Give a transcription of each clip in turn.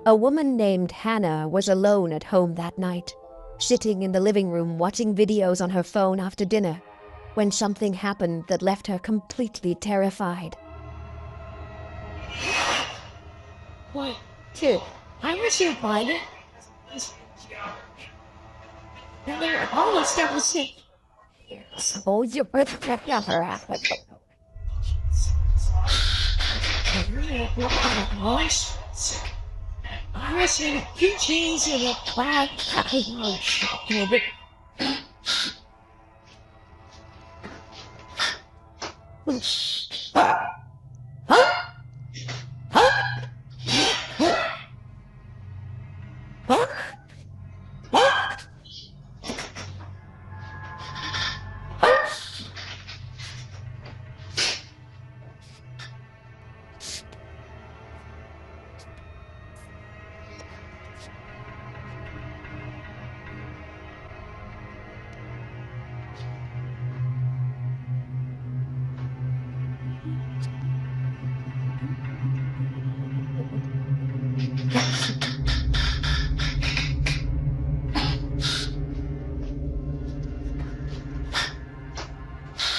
A woman named Hannah was alone at home that night, sitting in the living room watching videos on her phone after dinner, when something happened that left her completely terrified. One, two. I was your bud. And they were almost everything. Hold your breath. I was in a few chains in a black.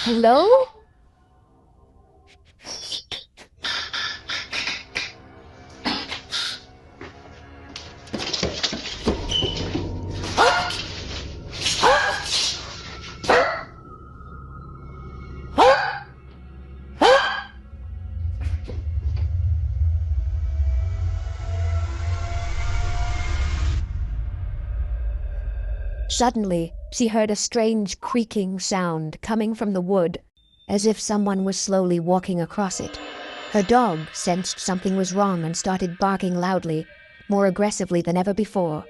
Hello? Suddenly, she heard a strange creaking sound coming from the wood, as if someone was slowly walking across it. Her dog sensed something was wrong and started barking loudly, more aggressively than ever before.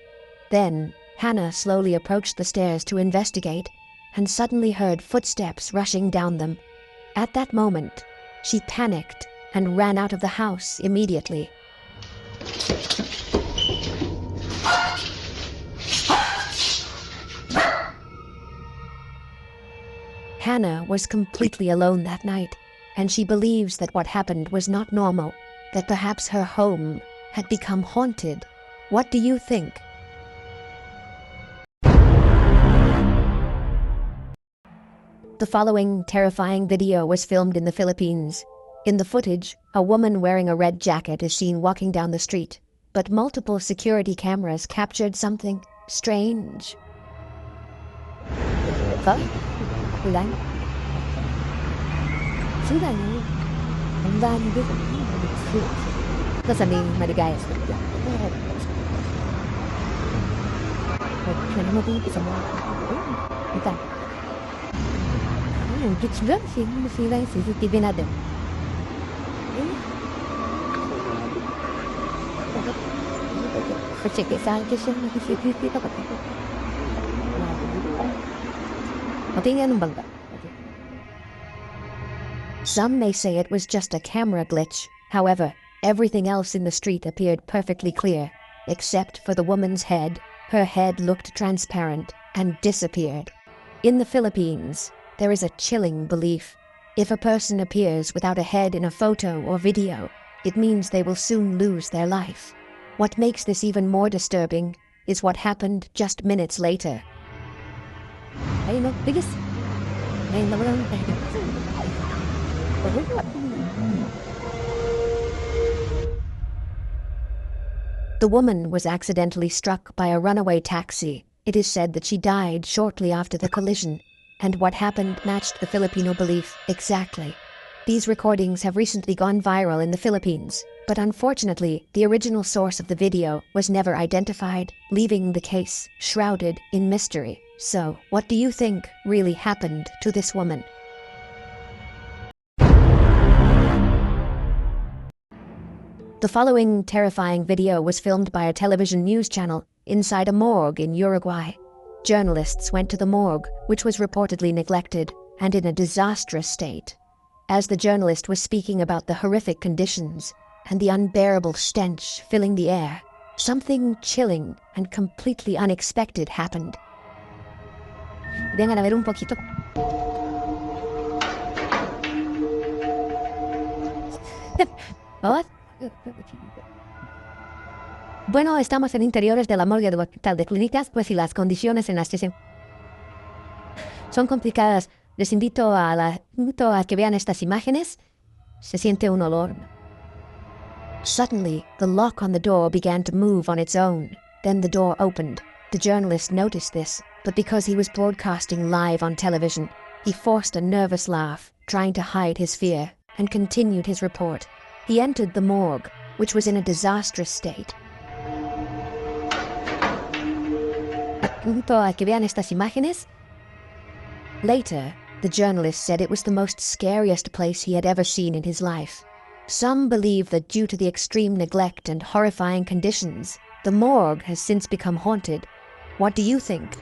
Then, Hannah slowly approached the stairs to investigate, and suddenly heard footsteps rushing down them. At that moment, she panicked and ran out of the house immediately. Hannah was completely alone that night, and she believes that what happened was not normal, that perhaps her home had become haunted. What do you think? The following terrifying video was filmed in the Philippines. In the footage, a woman wearing a red jacket is seen walking down the street, but multiple security cameras captured something strange. CCTV natin. Check it out, kasi CCTV pa ba? Matingnan ng bangga. Some may say it was just a camera glitch. However, everything else in the street appeared perfectly clear, except for the woman's head. Her head looked transparent and disappeared. In the Philippines, there is a chilling belief. If a person appears without a head in a photo or video, it means they will soon lose their life. What makes this even more disturbing is what happened just minutes later. The woman was accidentally struck by a runaway taxi. It is said that she died shortly after the collision, and what happened matched the Filipino belief exactly. These recordings have recently gone viral in the Philippines, but unfortunately, the original source of the video was never identified, leaving the case shrouded in mystery. So, what do you think really happened to this woman? The following terrifying video was filmed by a television news channel inside a morgue in Uruguay. Journalists went to the morgue, which was reportedly neglected and in a disastrous state. As the journalist was speaking about the horrific conditions and the unbearable stench filling the air, something chilling and completely unexpected happened. Vengan a ver un poquito. What? Bueno, estamos en interiores de la morgue del hospital de clínicas, pues y las condiciones en las que se... son complicadas. Les invito a que vean estas imágenes. Se siente un olor. Suddenly, the lock on the door began to move on its own. Then the door opened. The journalist noticed this, but because he was broadcasting live on television, he forced a nervous laugh, trying to hide his fear, and continued his report. He entered the morgue, which was in a disastrous state. A que vean estas imágenes. Later, the journalist said it was the most scariest place he had ever seen in his life. Some believe that due to the extreme neglect and horrifying conditions, the morgue has since become haunted. What do you think?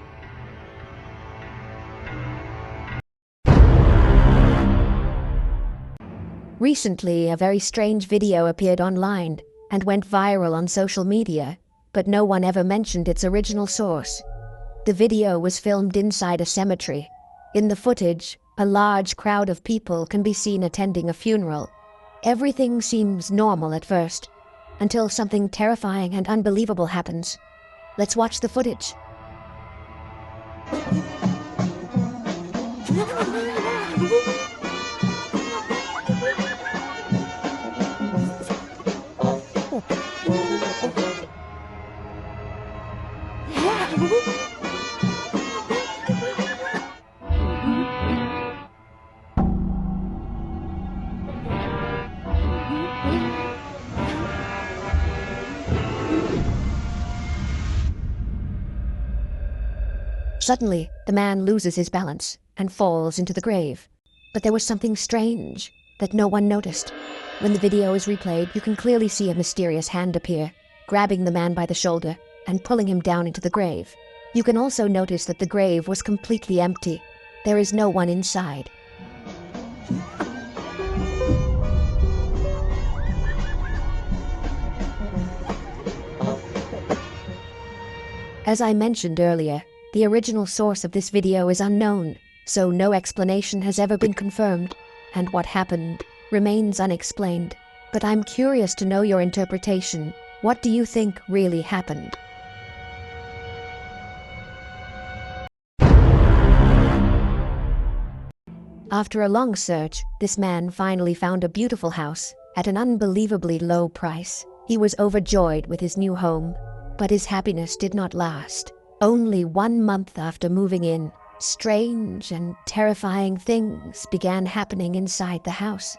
Recently, a very strange video appeared online and went viral on social media, but no one ever mentioned its original source. The video was filmed inside a cemetery. In the footage, a large crowd of people can be seen attending a funeral. Everything seems normal at first, until something terrifying and unbelievable happens. Let's watch the footage. Suddenly, the man loses his balance and falls into the grave. But there was something strange that no one noticed. When the video is replayed, you can clearly see a mysterious hand appear, grabbing the man by the shoulder and pulling him down into the grave. You can also notice that the grave was completely empty. There is no one inside. As I mentioned earlier, the original source of this video is unknown, so no explanation has ever been confirmed, and what happened remains unexplained. But I'm curious to know your interpretation. What do you think really happened? After a long search, this man finally found a beautiful house at an unbelievably low price. He was overjoyed with his new home, but his happiness did not last. Only 1 month after moving in, strange and terrifying things began happening inside the house.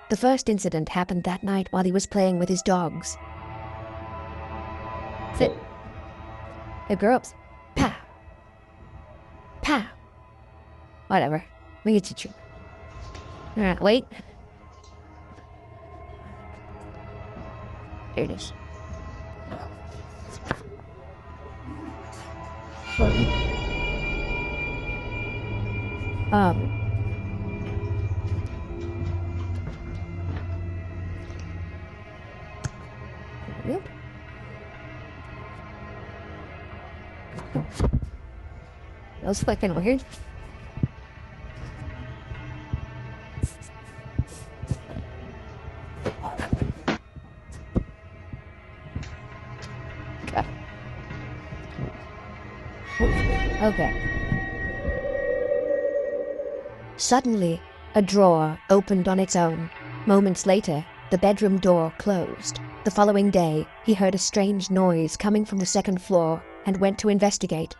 The first incident happened that night while he was playing with his dogs. Sit. Hey, girls. Pow. Pow. Whatever. Let me get you. Alright, wait. There it is. Yep. That was fucking weird. Okay. Suddenly, a drawer opened on its own. Moments later, the bedroom door closed. The following day, he heard a strange noise coming from the second floor and went to investigate.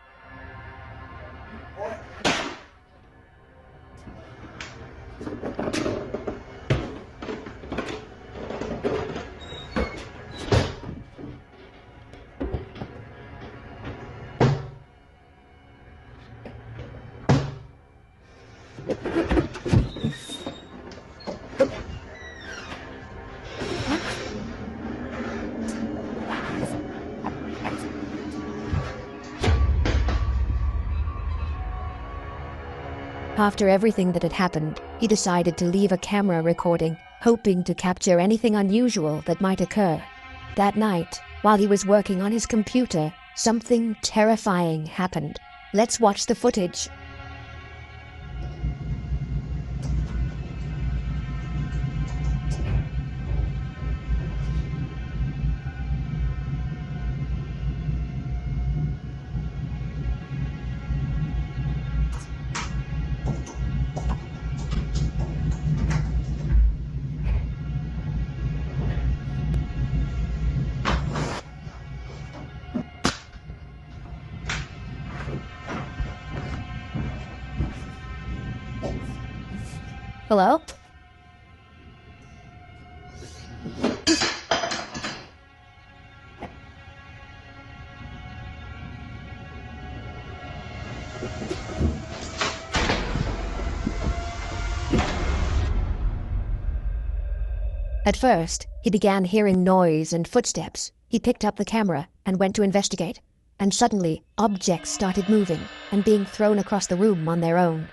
After everything that had happened, he decided to leave a camera recording, hoping to capture anything unusual that might occur. That night, while he was working on his computer, something terrifying happened. Let's watch the footage. Hello? At first, he began hearing noise and footsteps. He picked up the camera and went to investigate. And suddenly, objects started moving and being thrown across the room on their own.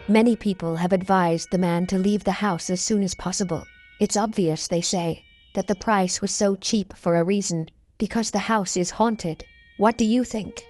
Many people have advised the man to leave the house as soon as possible. It's obvious, they say, that the price was so cheap for a reason, because the house is haunted. What do you think?